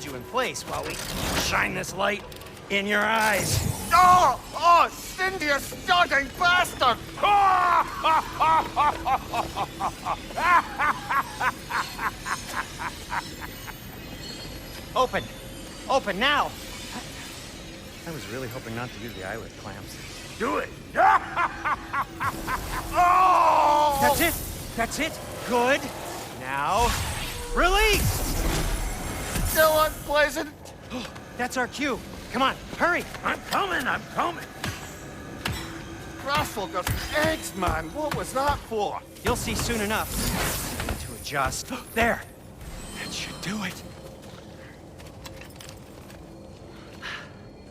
you in place while we shine this light in your eyes. Oh! Oh, Cindy, you starting bastard! Open! Open now! I was really hoping not to use the eyelid clamps. Do it! Oh! That's it! That's it! Good! Now, release! Still unpleasant. That's our cue. Come on, hurry! I'm coming, I'm coming. Russell got eggs, man. What was that for? You'll see soon enough. Need to adjust. There! That should do it.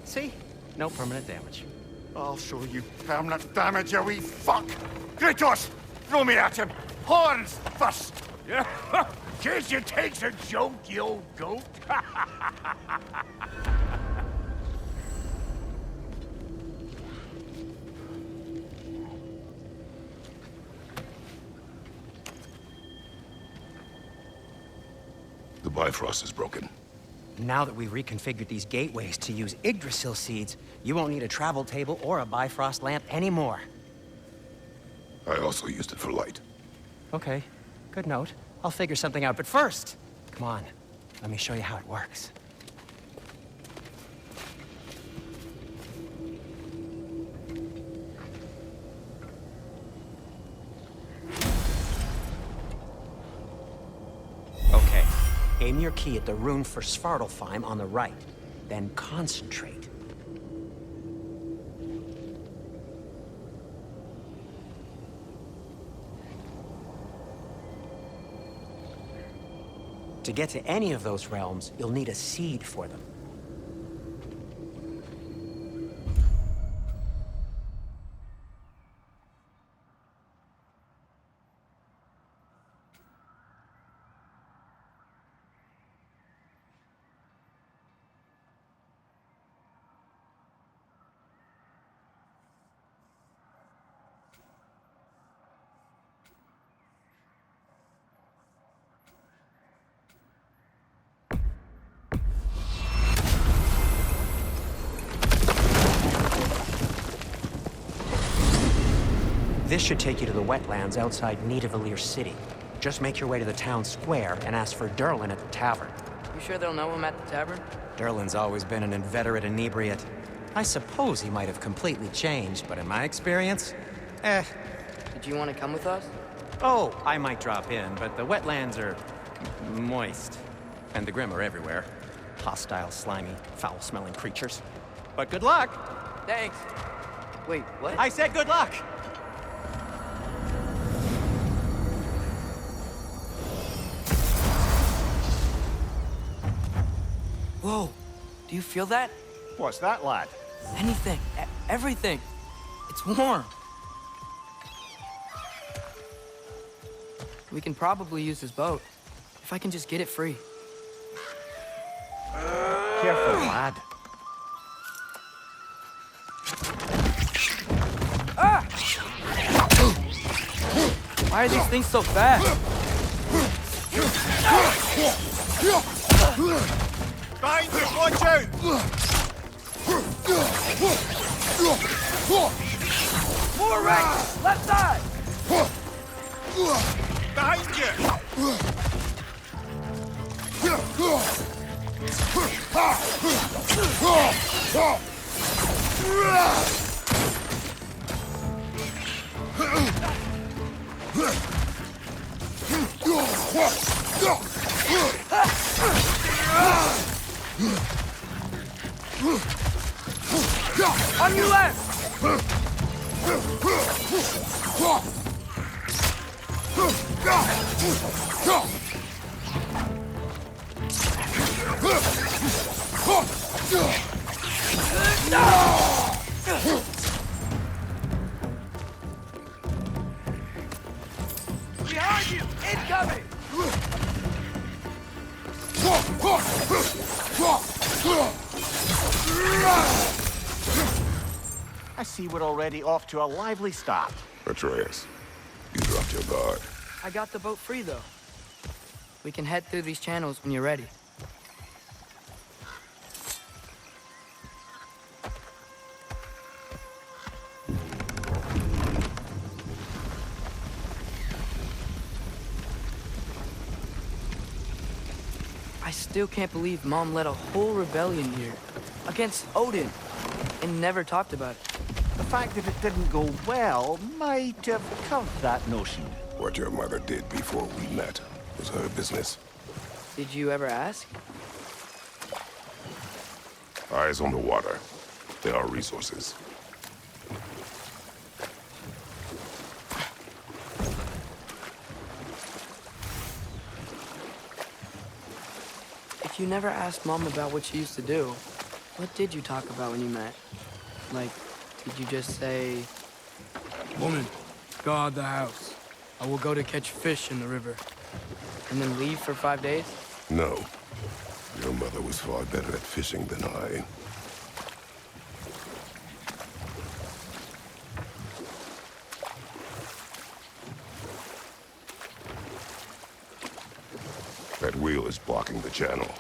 See? No permanent damage. I'll show you permanent damage, you wee fuck. Kratos, throw me at him. Horns first. Guess you takes a joke, you old goat. The Bifrost is broken. Now that we've reconfigured these gateways to use Yggdrasil seeds, you won't need a travel table or a Bifrost lamp anymore. I also used it for light. Okay, good note. I'll figure something out, but first, come on, let me show you how it works. Okay, aim your key at the rune for Svartalfheim on the right, then concentrate. To get to any of those realms, you'll need a seed for them. This should take you to the wetlands outside Nidavellir City. Just make your way to the town square and ask for Durlin at the tavern. You sure they'll know him at the tavern? Durlin's always been an inveterate inebriate. I suppose he might have completely changed, but in my experience, Did you want to come with us? Oh, I might drop in, but the wetlands are moist. And the Grim are everywhere. Hostile, slimy, foul-smelling creatures. But good luck! Thanks. Wait, what? I said good luck! Whoa, do you feel that? What's that, lad? Anything, everything. It's warm. We can probably use this boat, if I can just get it free. Careful, lad. Ah! Why are these things so fast? Behind you, watch out! War Ragnarök, left side! Behind you! On your left! Behind you! Incoming! I see we're already off to a lively start. Atreus, you dropped your guard. I got the boat free, though. We can head through these channels when you're ready. still can't believe Mom led a whole rebellion here. Against Odin. And never talked about it. The fact that it didn't go well might have curved that notion. What your mother did before we met was her business. Did you ever ask? Eyes on the water. There are resources. If you never asked Mom about what she used to do, what did you talk about when you met? Like, did you just say, "Woman, guard the house. I will go to catch fish in the river," and then leave for 5 days? No. Your mother was far better at fishing than I. That wheel is blocking the channel.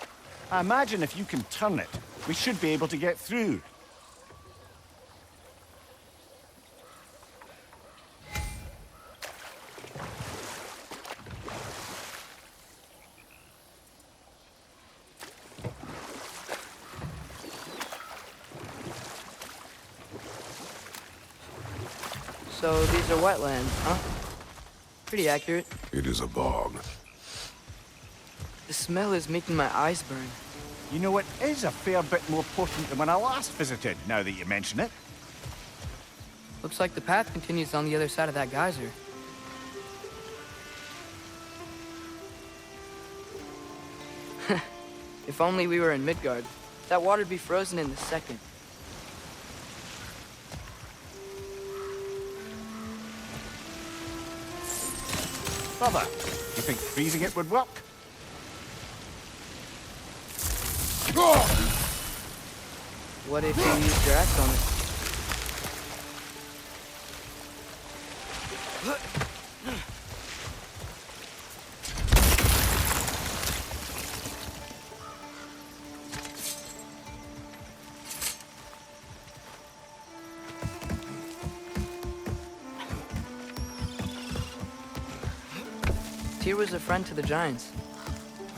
I imagine if you can turn it, we should be able to get through. So these are wetlands, huh? Pretty accurate. It is a bog. The smell is making my eyes burn. You know, it is a fair bit more potent than when I last visited, now that you mention it. Looks like the path continues on the other side of that geyser. If only we were in Midgard. That water'd be frozen in a second. Brother, you think freezing it would work? What if you used your axe on it? Tyr was a friend to the Giants.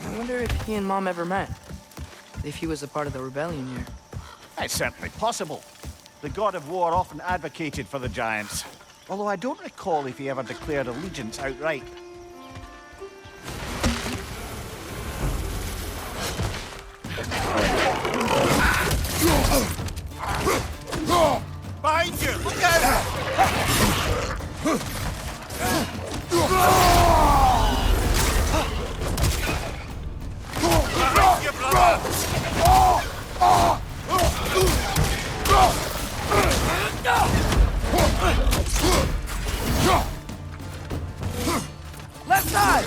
I wonder if he and Mom ever met. If he was a part of the rebellion here. It's certainly possible. The god of war often advocated for the Giants. Although I don't recall if he ever declared allegiance outright. Behind you! Look out! Behind you, brother! Left side!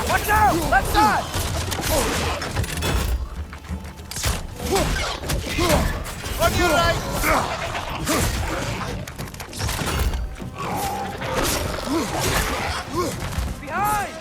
Watch out! Left side! On your right! Behind!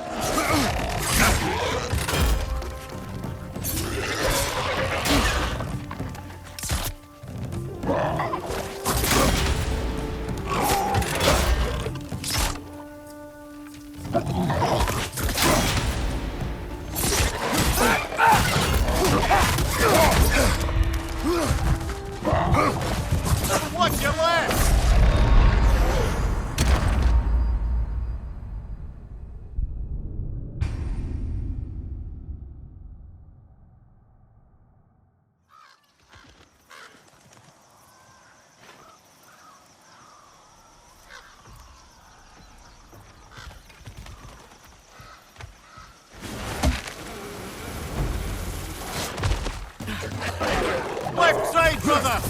brother!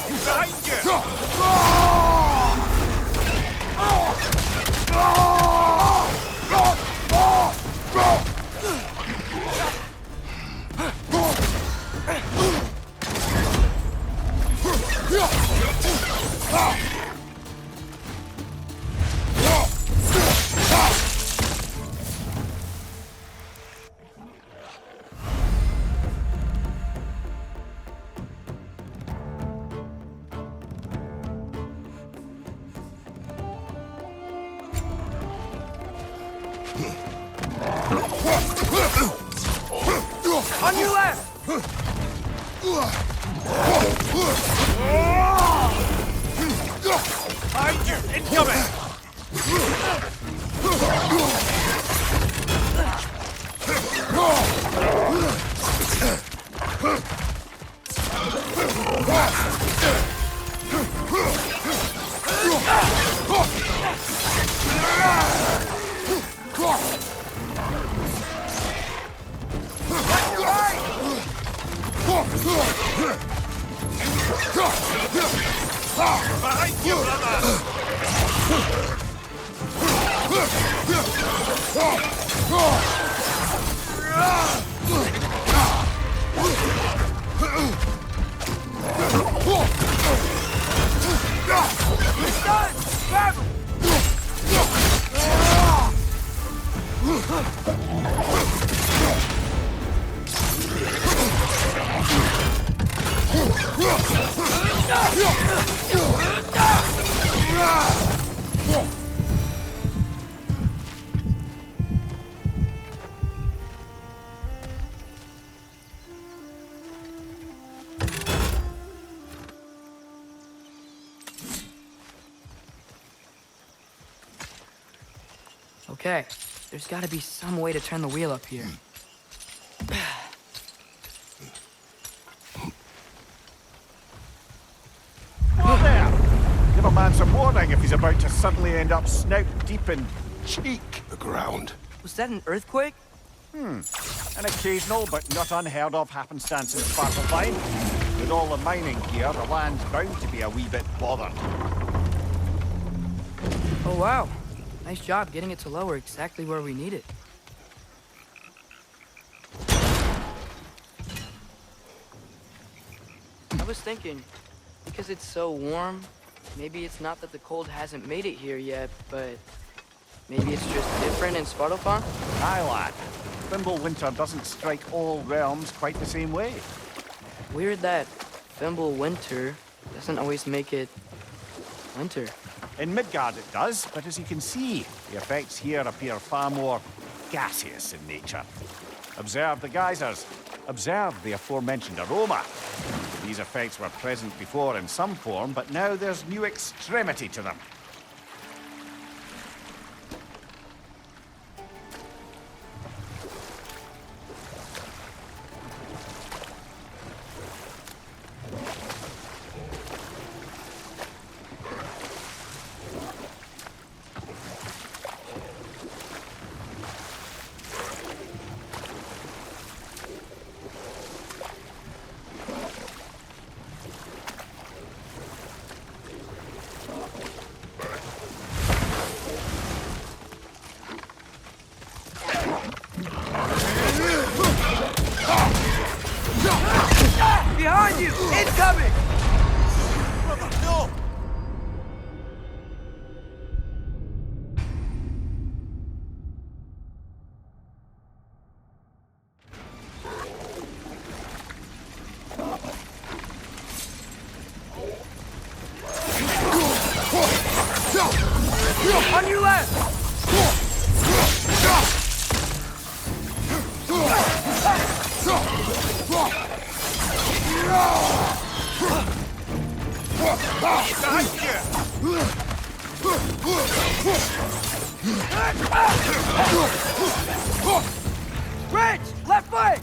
Behind On your left! Behind you! Incoming! Behind you, brother! He's done! Grab him! Okay, there's gotta be some way to turn the wheel up here. Whoa there! Give a man some warning if he's about to suddenly end up snout deep in cheek. The ground. Was that an earthquake? An occasional but not unheard of happenstance in Svartalfheim. With all the mining gear, the land's bound to be a wee bit bothered. Oh wow. Nice job getting it to lower exactly where we need it. I was thinking, because it's so warm, maybe it's not that the cold hasn't made it here yet, but maybe it's just different in Svartalfheim? Aye, lad. Winter doesn't strike all realms quite the same way. Weird that Winter doesn't always make it winter. In Midgard it does, but as you can see, the effects here appear far more gaseous in nature. Observe the geysers. Observe the aforementioned aroma. These effects were present before in some form, but now there's new extremity to them. Behind you! Incoming! Brother, no! On your left! Rich! Left flank!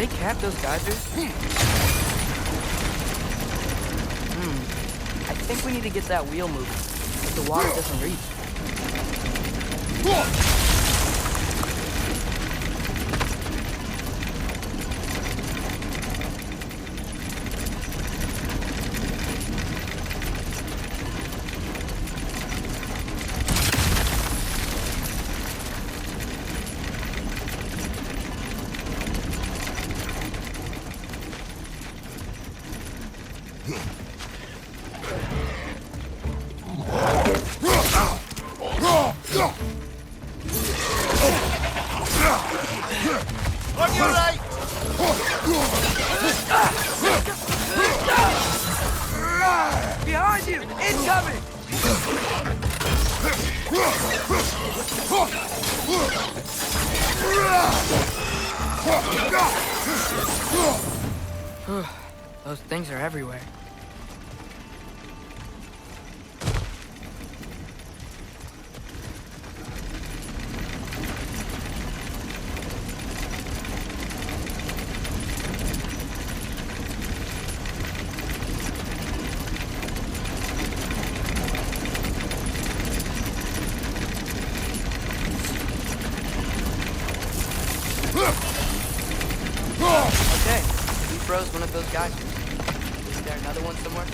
they cap those geysers? I think we need to get that wheel moving, but the water doesn't reach. On your right! Behind you! Incoming! Those things are everywhere. Okay, we froze one of those geysers. Is there another one somewhere?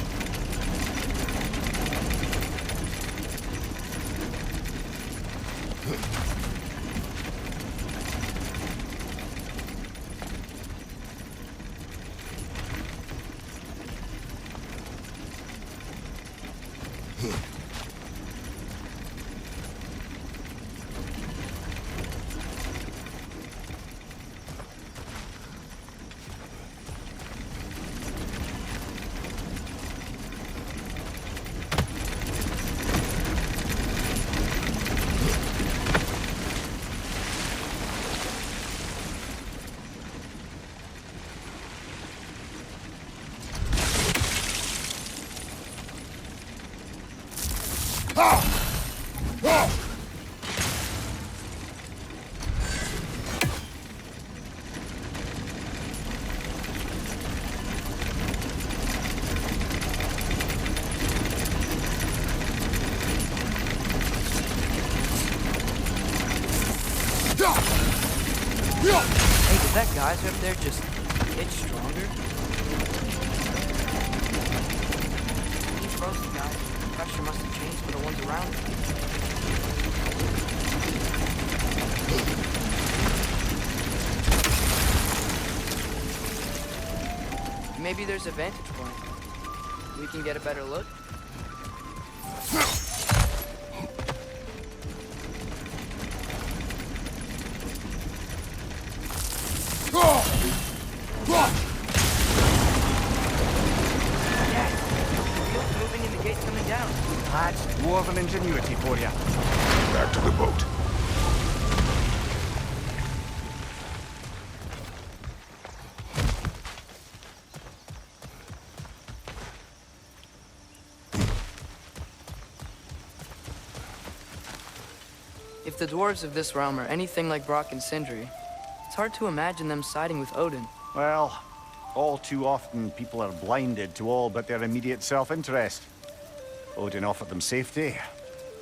Hey, did that geyser up there just get stronger? He froze the geyser. The pressure must have changed for the ones around it. Maybe there's a vantage point. We can get a better look. That's dwarven ingenuity for you. Back to the boat. If the dwarves of this realm are anything like Brock and Sindri, it's hard to imagine them siding with Odin. Well, all too often people are blinded to all but their immediate self-interest. Odin offered them safety,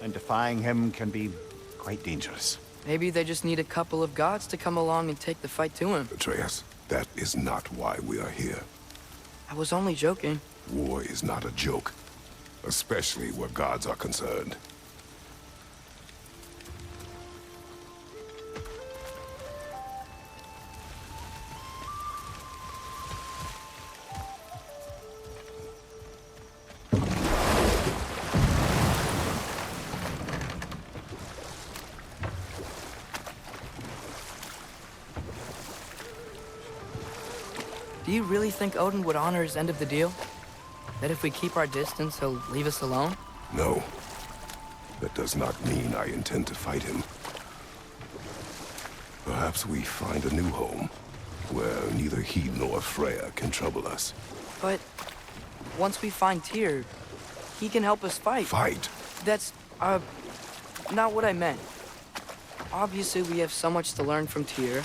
and defying him can be quite dangerous. Maybe they just need a couple of gods to come along and take the fight to him. Atreus, that is not why we are here. I was only joking. War is not a joke, especially where gods are concerned. Do you really think Odin would honor his end of the deal? That if we keep our distance, he'll leave us alone? No. That does not mean I intend to fight him. Perhaps we find a new home, where neither he nor Freya can trouble us. But once we find Tyr, he can help us fight. Fight? That's, not what I meant. Obviously, we have so much to learn from Tyr.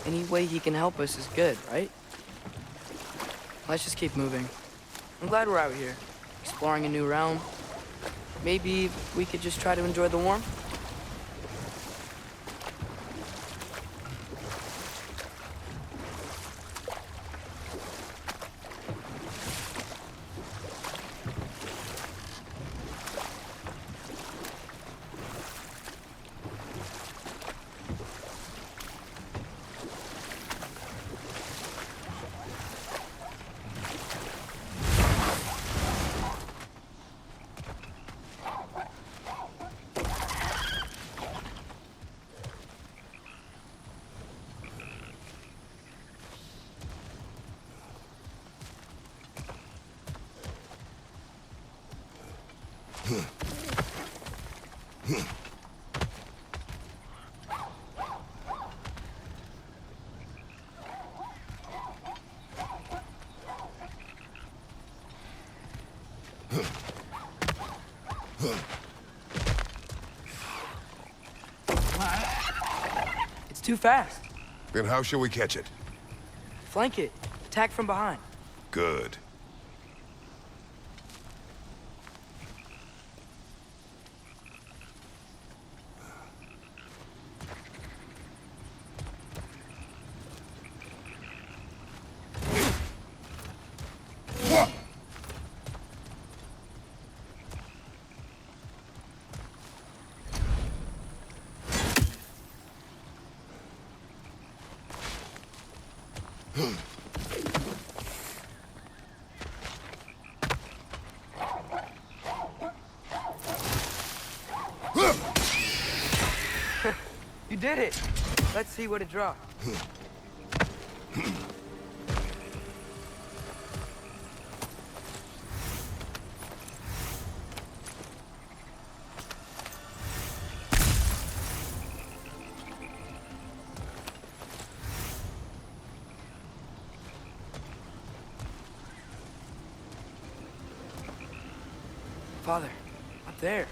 Any way he can help us is good, right? Let's just keep moving. I'm glad we're out here, exploring a new realm. Maybe we could just try to enjoy the warmth? It's too fast. Then how shall we catch it? Flank it. Attack from behind. Good. You did it! Let's see what it dropped. Father, up there.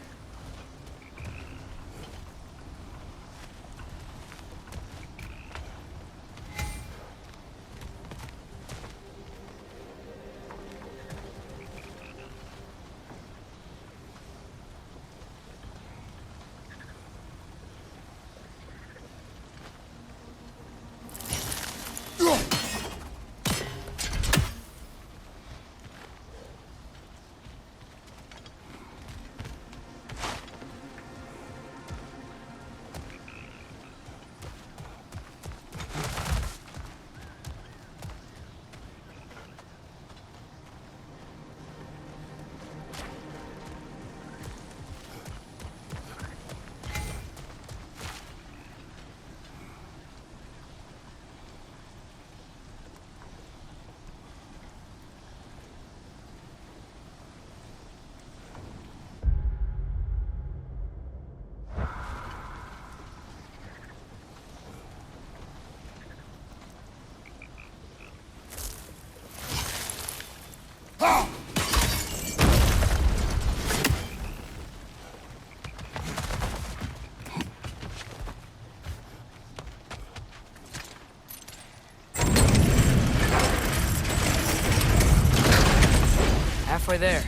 Halfway there.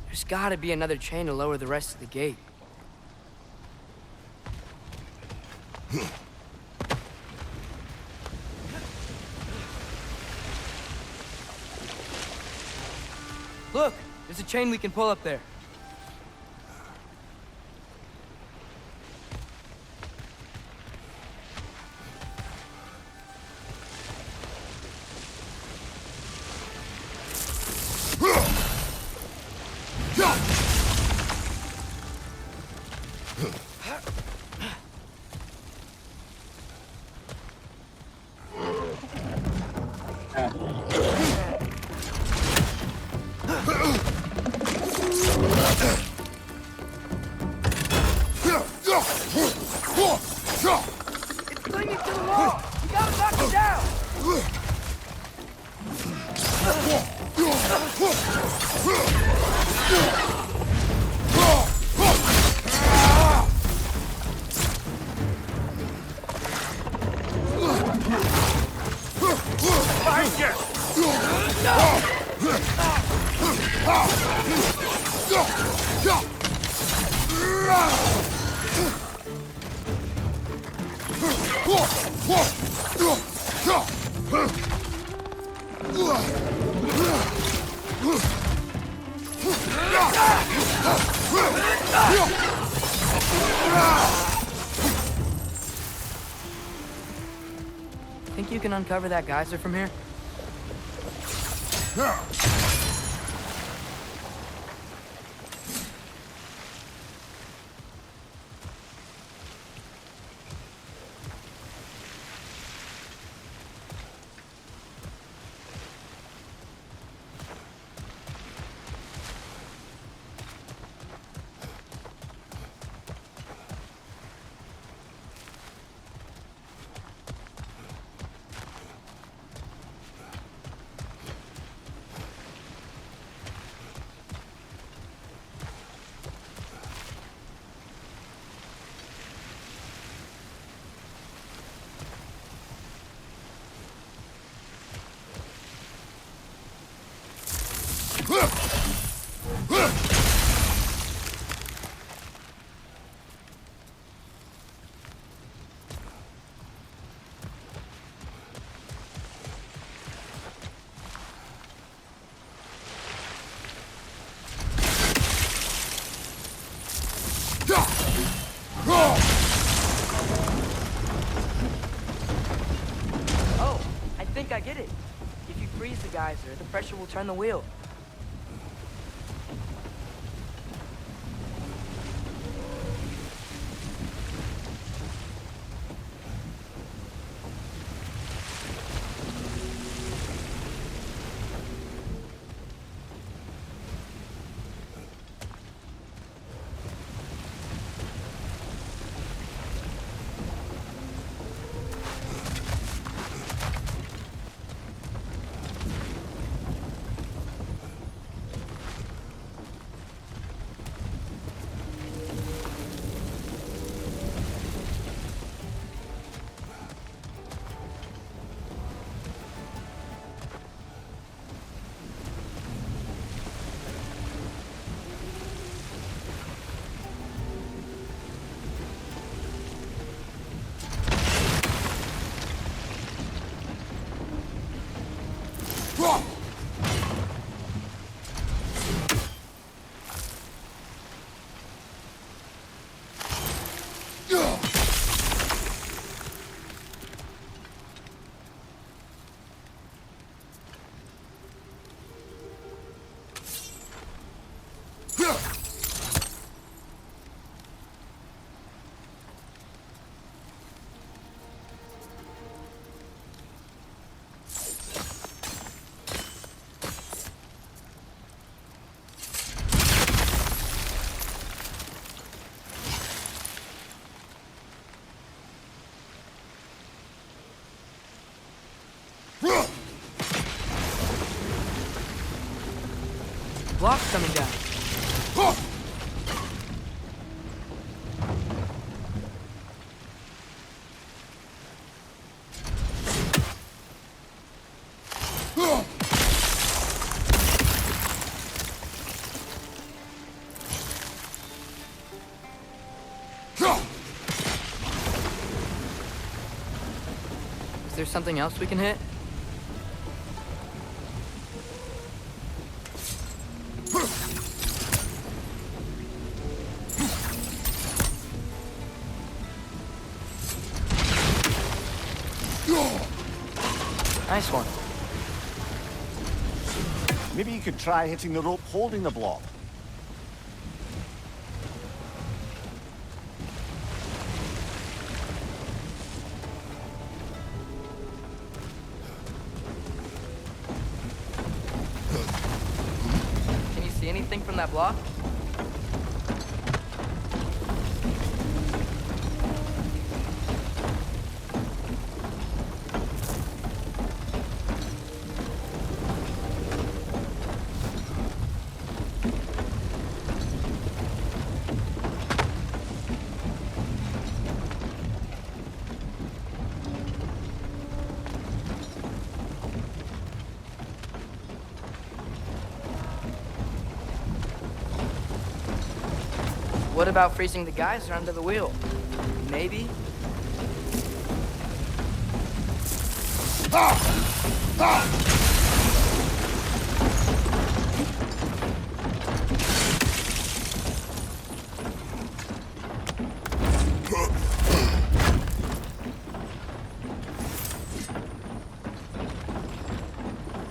There's gotta be another chain to lower the rest of the gate. Look! There's a chain we can pull up there. It's clinging to the wall! You gotta knock it down! Think you can uncover that geyser from here? Oh, I think I get it. If you freeze the geyser, the pressure will turn the wheel. Block's coming down. Is there something else we can hit? Nice one. Maybe you could try hitting the rope holding the block. Can you see anything from that block? What about freezing the geyser under the wheel? Maybe?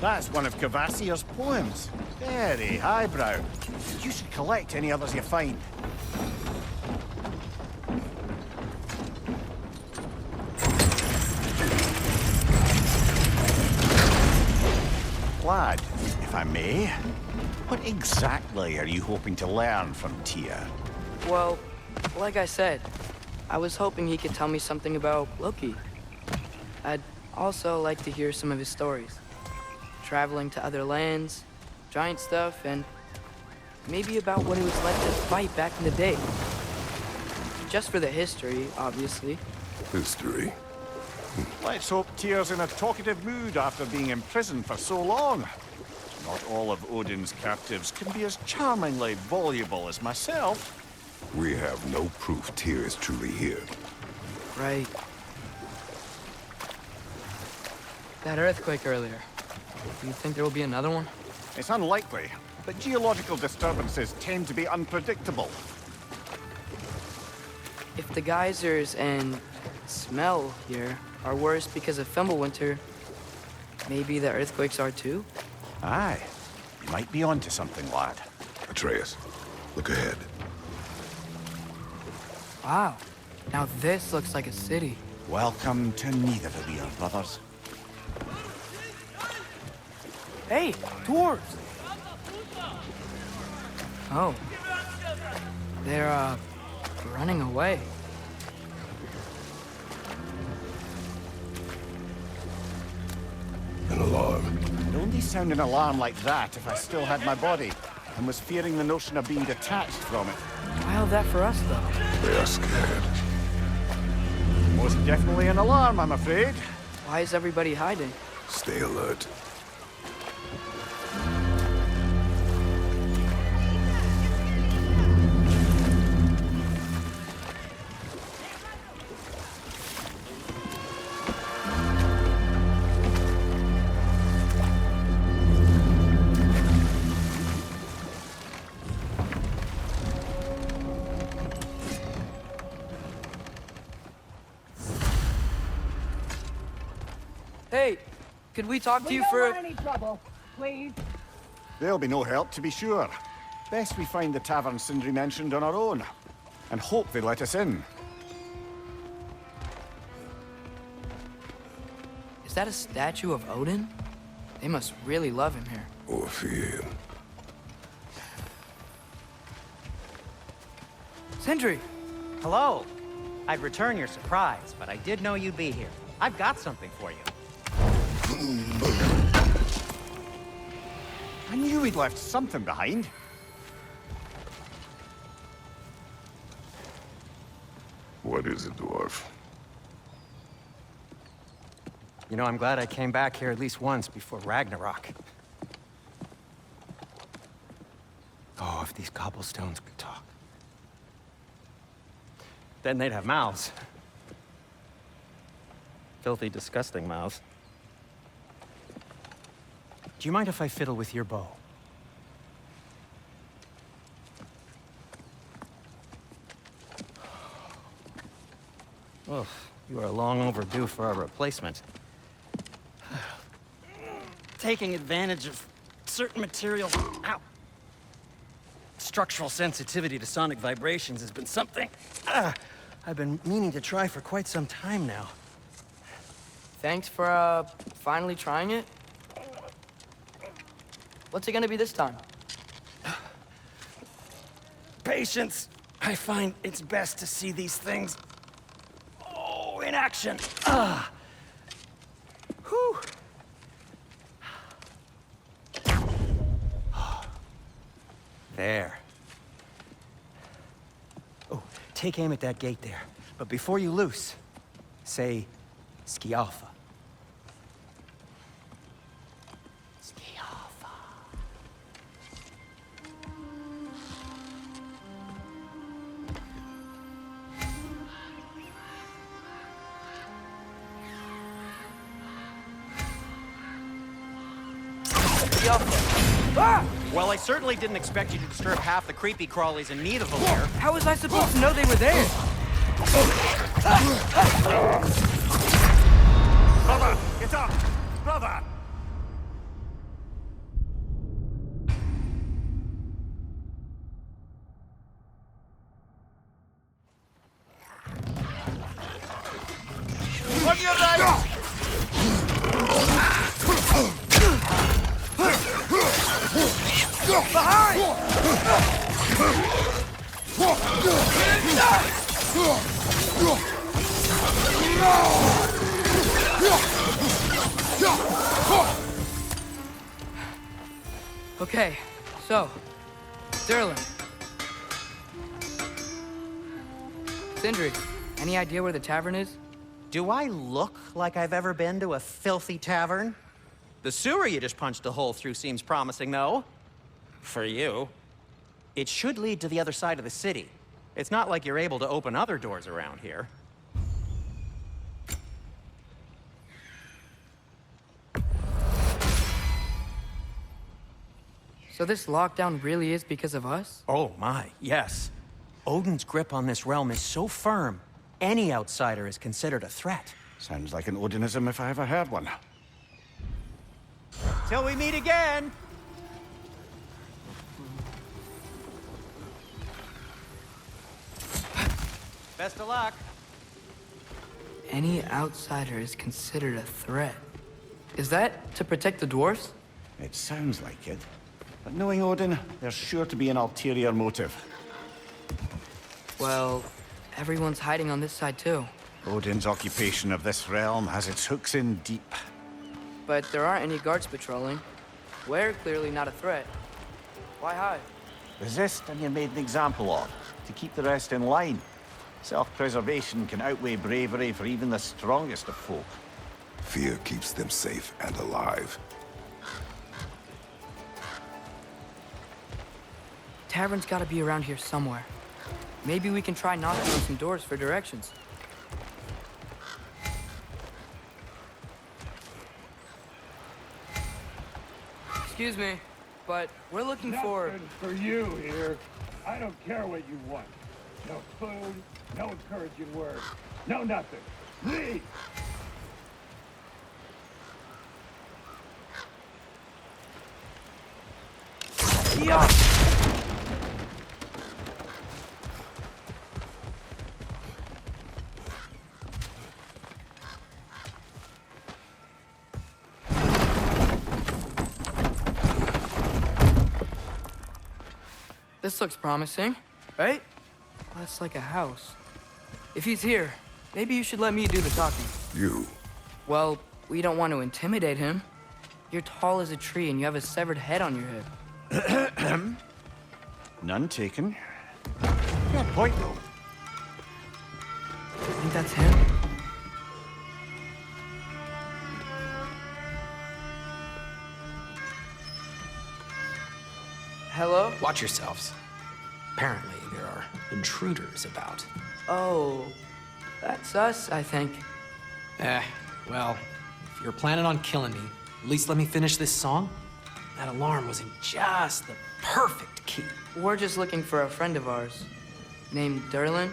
That's one of Cavassier's poems. Very highbrow. You should collect any others you find. Lad, if I may, what exactly are you hoping to learn from Tyr? Well, like I said, I was hoping he could tell me something about Loki. I'd also like to hear some of his stories. Traveling to other lands, giant stuff, and maybe about what it was like to fight back in the day. Just for the history, obviously. History. Let's hope Tyr's in a talkative mood after being imprisoned for so long. Not all of Odin's captives can be as charmingly voluble as myself. We have no proof Tyr is truly here. Right. That earthquake earlier. Do you think there will be another one? It's unlikely, but geological disturbances tend to be unpredictable. If the geysers and smell here are worse because of Fimbulwinter, maybe the earthquakes are too? Aye, you might be onto something, lad. Atreus, look ahead. Wow. Now this looks like a city. Welcome to Nidavellir, brothers. Hey, dwarves! Oh. They're, running away. An alarm. It'd only sound an alarm like that if I still had my body, and was fearing the notion of being detached from it. Wild that for us, though. They are scared. Most definitely an alarm, I'm afraid. Why is everybody hiding? Stay alert. Hey, could we talk to We you don't for... want any trouble, please. There'll be no help, to be sure. Best we find the tavern Sindri mentioned on our own, and hope they let us in. Is that a statue of Odin? They must really love him here. Or fear him. Sindri! Hello. I'd return your surprise, but I did know you'd be here. I've got something for you. I knew we'd left something behind. What is it, dwarf? You know, I'm glad I came back here at least once before Ragnarok. Oh, if these cobblestones could talk. Then they'd have mouths. Filthy, disgusting mouths. Do you mind if I fiddle with your bow? Oh, you are long overdue for a replacement. Taking advantage of certain materials. Ow! Structural sensitivity to sonic vibrations has been something I've been meaning to try for quite some time now. Thanks for, finally trying it. What's it gonna be this time? Patience. I find it's best to see these things, in action. Whew. There. Oh, take aim at that gate there. But before you loose, say, Skialfa. Skialfa. the alpha. Ah! Well, I certainly didn't expect you to disturb half the creepy crawlies in need of a lair. How was I supposed to know they were there? Brother, get up! Brother! On your right! Okay, so, Derlin. Sindri, any idea where the tavern is? Do I look like I've ever been to a filthy tavern? The sewer you just punched a hole through seems promising, though. For you. It should lead to the other side of the city. It's not like you're able to open other doors around here. So this lockdown really is because of us? Oh my, yes. Odin's grip on this realm is so firm, any outsider is considered a threat. Sounds like an Odinism if I ever heard one. Till we meet again! Best of luck. Any outsider is considered a threat. Is that to protect the dwarves? It sounds like it. But knowing Odin, there's sure to be an ulterior motive. Well, everyone's hiding on this side too. Odin's occupation of this realm has its hooks in deep. But there aren't any guards patrolling. We're clearly not a threat. Why hide? Resist and you're made an example of, to keep the rest in line. Self-preservation can outweigh bravery for even the strongest of folk. Fear keeps them safe and alive. Tavern's gotta be around here somewhere. Maybe we can try knocking on some doors for directions. Excuse me, but we're looking for... Nothing for you here. I don't care what you want. No food, no encouraging words, no nothing. Leave! Yeah. This looks promising, right? That's like a house. If he's here, maybe you should let me do the talking. You. Well, we don't want to intimidate him. You're tall as a tree and you have a severed head on your head. None taken. Fair point, though. I think that's him. Hello? Watch yourselves. Apparently, there are intruders about. Oh, that's us, I think. Well, if you're planning on killing me, at least let me finish this song. That alarm was in just the perfect key. We're just looking for a friend of ours, named Derlin.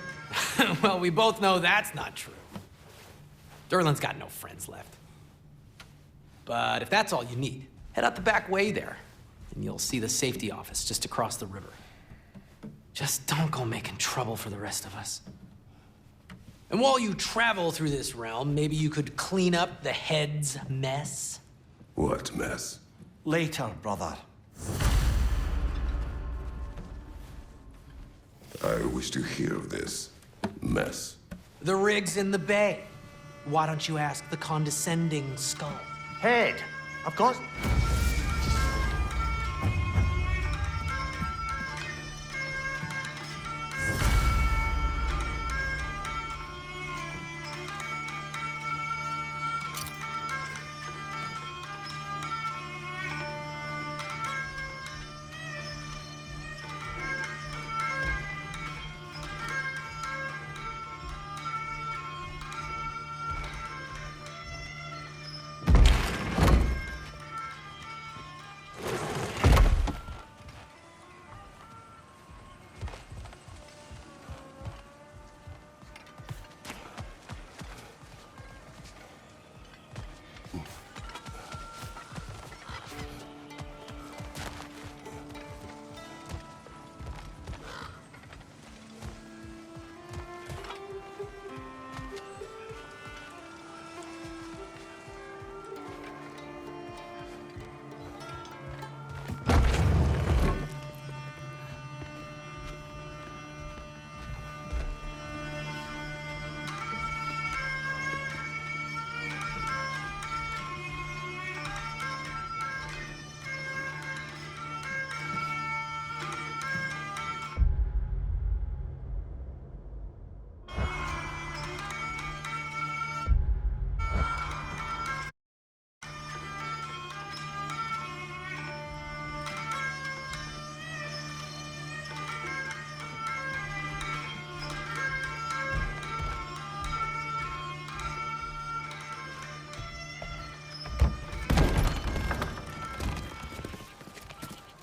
Well, we both know that's not true. Derlin's got no friends left. But if that's all you need, head out the back way there, and you'll see the safety office just across the river. Just don't go making trouble for the rest of us. And while you travel through this realm, maybe you could clean up the head's mess? What mess? Later, brother. I wish to hear of this mess. The rig's in the bay. Why don't you ask the condescending skull? Head! Of course.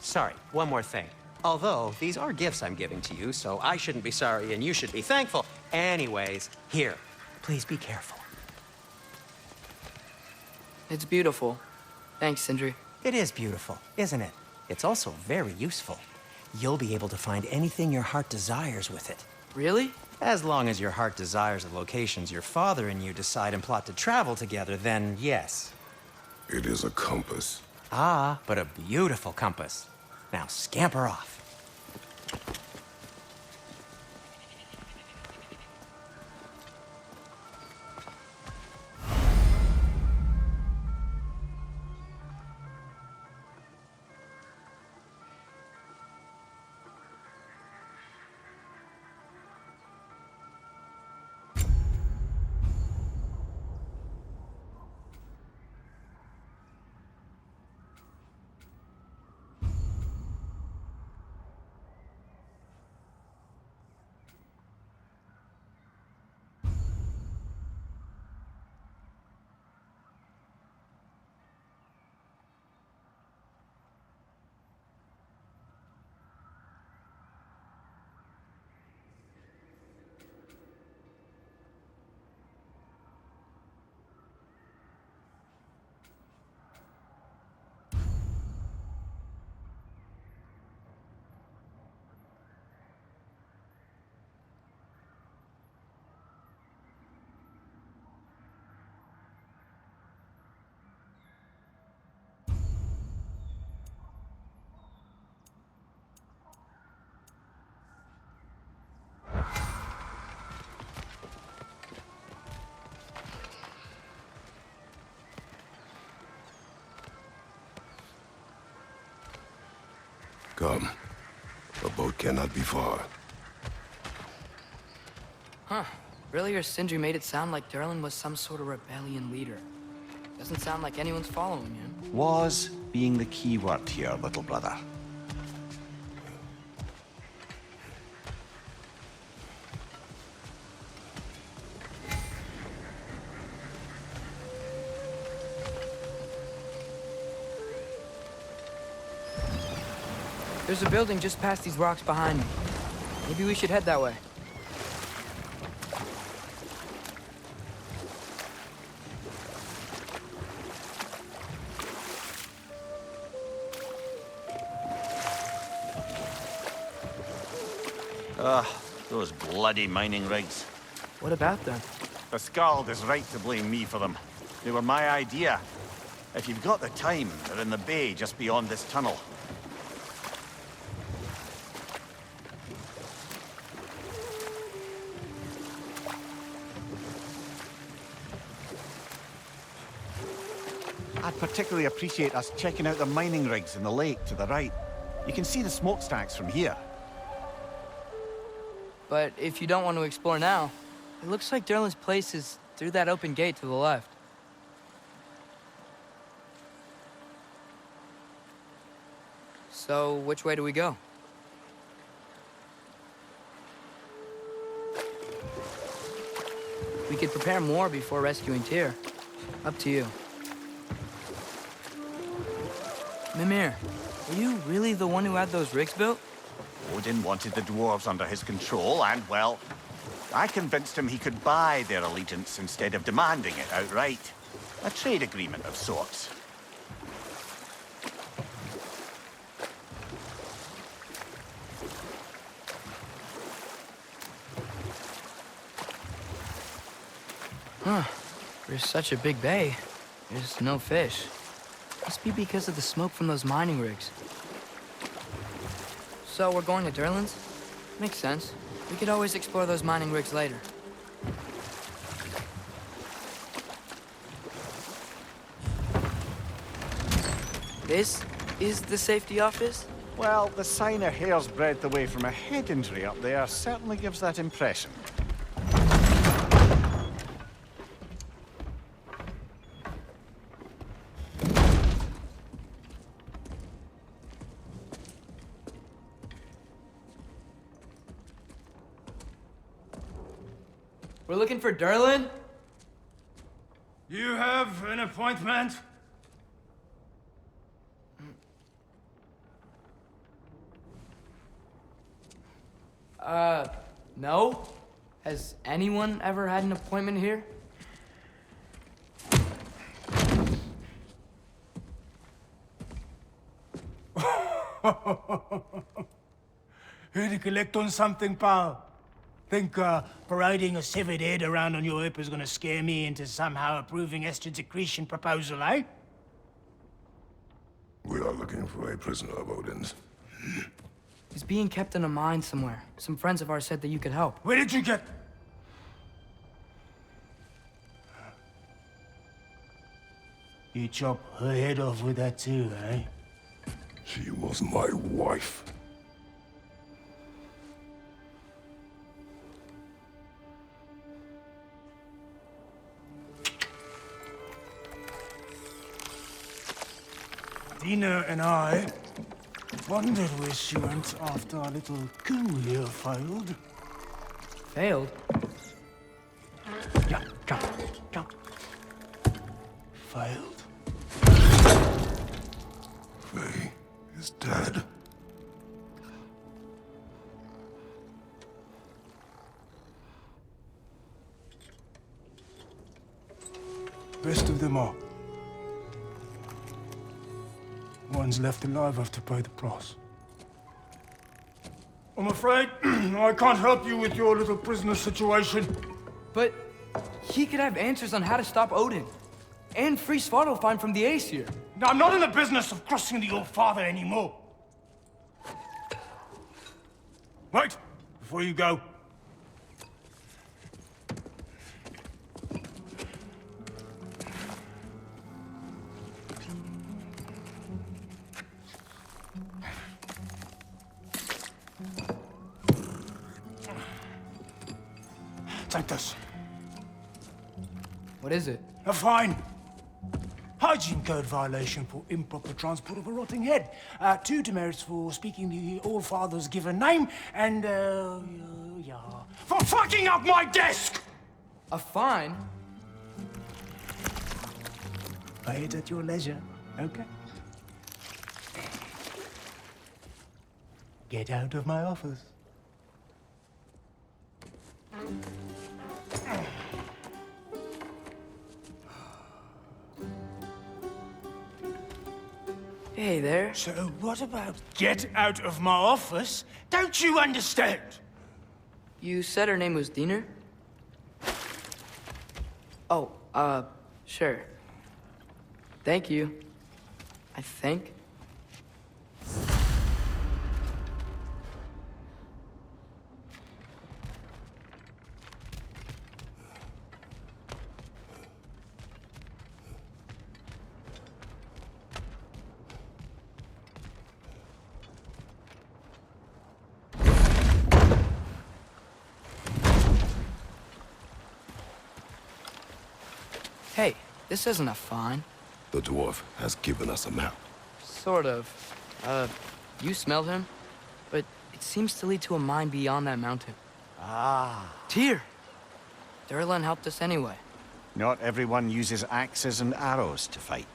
Sorry, one more thing. Although, these are gifts I'm giving to you, so I shouldn't be sorry and you should be thankful. Anyways, here, please be careful. It's beautiful. Thanks, Sindri. It is beautiful, isn't it? It's also very useful. You'll be able to find anything your heart desires with it. Really? As long as your heart desires the locations your father and you decide and plot to travel together, then yes. It is a compass. Ah, but a beautiful compass. Now scamper off. Come. The boat cannot be far. Huh. Earlier, Sindri made it sound like Durlin was some sort of rebellion leader. Doesn't sound like anyone's following him. Was being the key word here, little brother. There's a building just past these rocks behind me. Maybe we should head that way. Those bloody mining rigs. What about them? The Skald is right to blame me for them. They were my idea. If you've got the time, they're in the bay just beyond this tunnel. I'd particularly appreciate us checking out the mining rigs in the lake to the right. You can see the smokestacks from here. But if you don't want to explore now, it looks like Durlin's place is through that open gate to the left. So, which way do we go? We could prepare more before rescuing Tyr. Up to you. Mimir, are you really the one who had those rigs built? Odin wanted the dwarves under his control, and, well, I convinced him he could buy their allegiance instead of demanding it outright. A trade agreement of sorts. Huh. There's such a big bay. There's no fish. Must be because of the smoke from those mining rigs. So we're going to Durlin's? Makes sense. We could always explore those mining rigs later. This is the safety office? Well, the sign a hair's breadth away from a head injury up there certainly gives that impression. We're looking for Durlin? You have an appointment? No? Has anyone ever had an appointment here? Here to collect on something, pal? Think parading a severed head around on your hip is gonna scare me into somehow approving Estrid's accretion proposal, eh? We are looking for a prisoner of Odin's. He's being kept in a mine somewhere. Some friends of ours said that you could help. Where did you get... You chop her head off with that too, eh? She was my wife. Dina and I wondered where she went after our little coup here failed. Failed? Yeah, jump. Failed. Faye is dead. Best of them all. One's left alive have to pay the price. I'm afraid I can't help you with your little prisoner situation. But he could have answers on how to stop Odin. And free Svartalfheim from the Aesir. Now, I'm not in the business of crossing the old father anymore. Wait, before you go. Take this. What is it? A fine. Hygiene code violation for improper transport of a rotting head. 2 demerits for speaking the All Father's given name, and, yeah, for fucking up my desk! A fine? Pay it at your leisure, okay? Get out of my office. Hey there. So what about get out of my office? Don't you understand? You said her name was Diener? Oh, sure. Thank you. I think. Hey, this isn't a fine. The dwarf has given us a map. Sort of. You smelled him? But it seems to lead to a mine beyond that mountain. Ah. Tyr! Durlan helped us anyway. Not everyone uses axes and arrows to fight.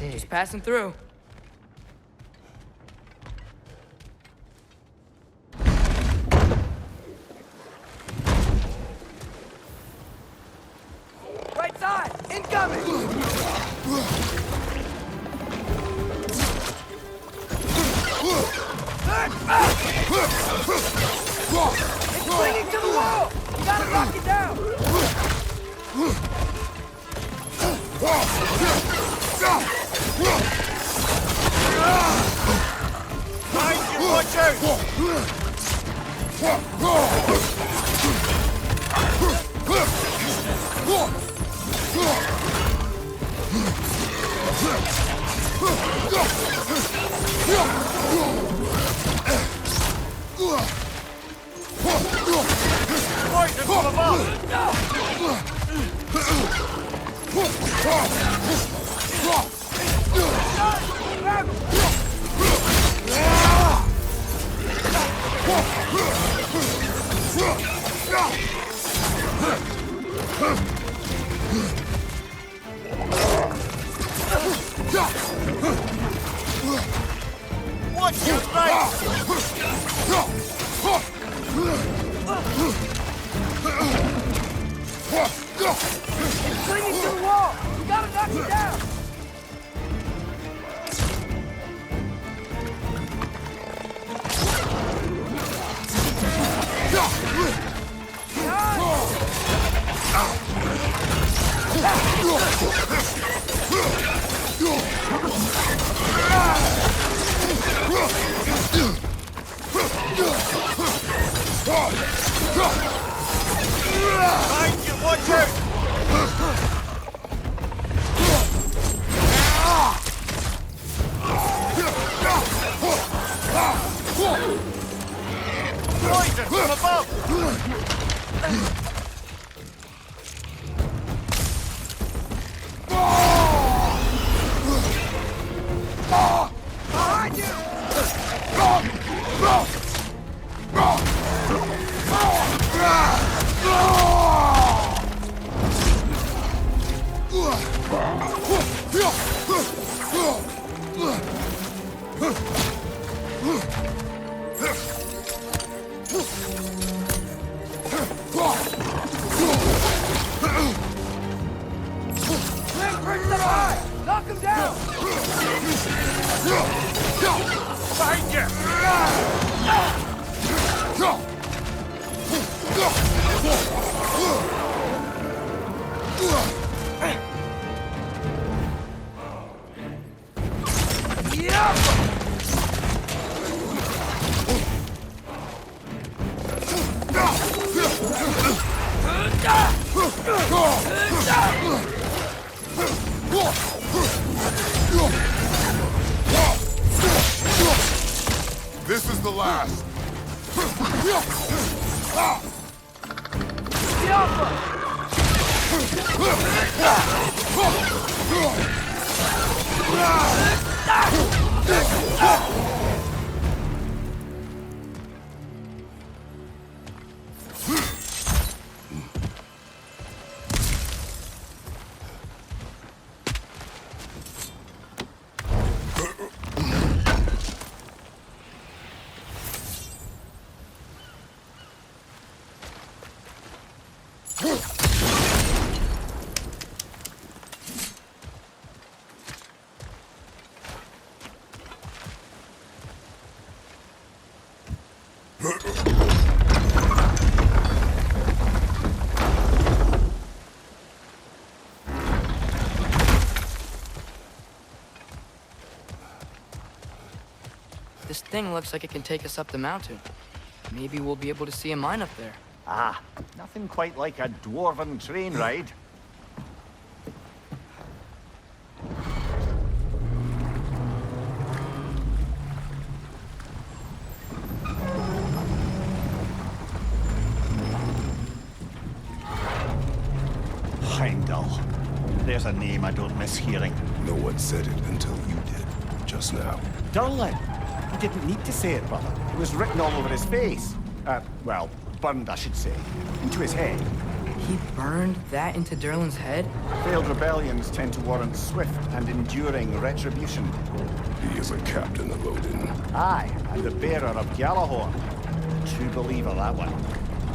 see. Just passing through. Right side! Incoming! It's clinging to the wall! You gotta knock it down! Behind you, watch out! Poison from above! Watch your right! It's clinging to the wall! You gotta knock it down! Behind you, watch out! Poison from above! Behind you! Bring Prince up high! Knock him down! Behind you! This is the last. This thing looks like it can take us up the mountain. Maybe we'll be able to see a mine up there. Ah, nothing quite like a dwarven train ride. Heimdall. There's a name I don't miss hearing. No one said it until you did, just now. Durlin. He didn't need to say it, brother. It was written all over his face. Well, burned, I should say. Into his head. He burned that into Derlin's head? Failed rebellions tend to warrant swift and enduring retribution. He is a captain of Odin. Aye, and the bearer of Gjallarhorn. True believer, that one.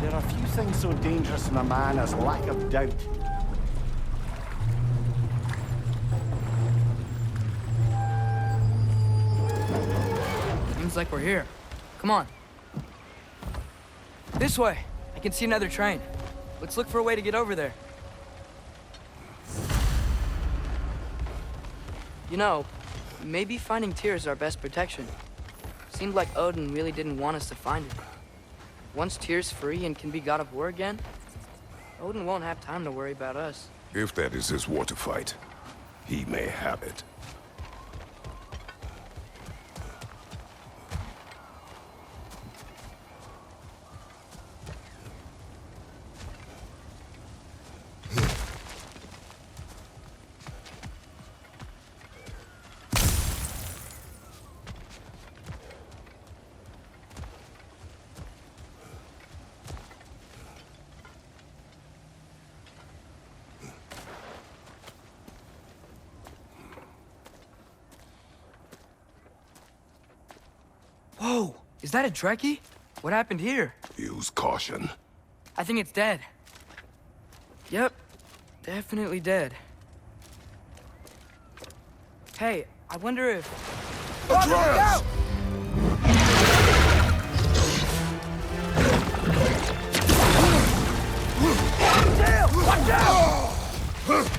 There are few things so dangerous in a man as lack of doubt. Seems like we're here. Come on. This way. I can see another train. Let's look for a way to get over there. You know, maybe finding Tyr is our best protection. Seemed like Odin really didn't want us to find it. Once Tyr's free and can be god of war again, Odin won't have time to worry about us. If that is his war to fight, he may have it. Whoa! Is that a Trekkie? What happened here? Use caution. I think it's dead. Yep. Definitely dead. Hey, I wonder if... Atreus! Watch out!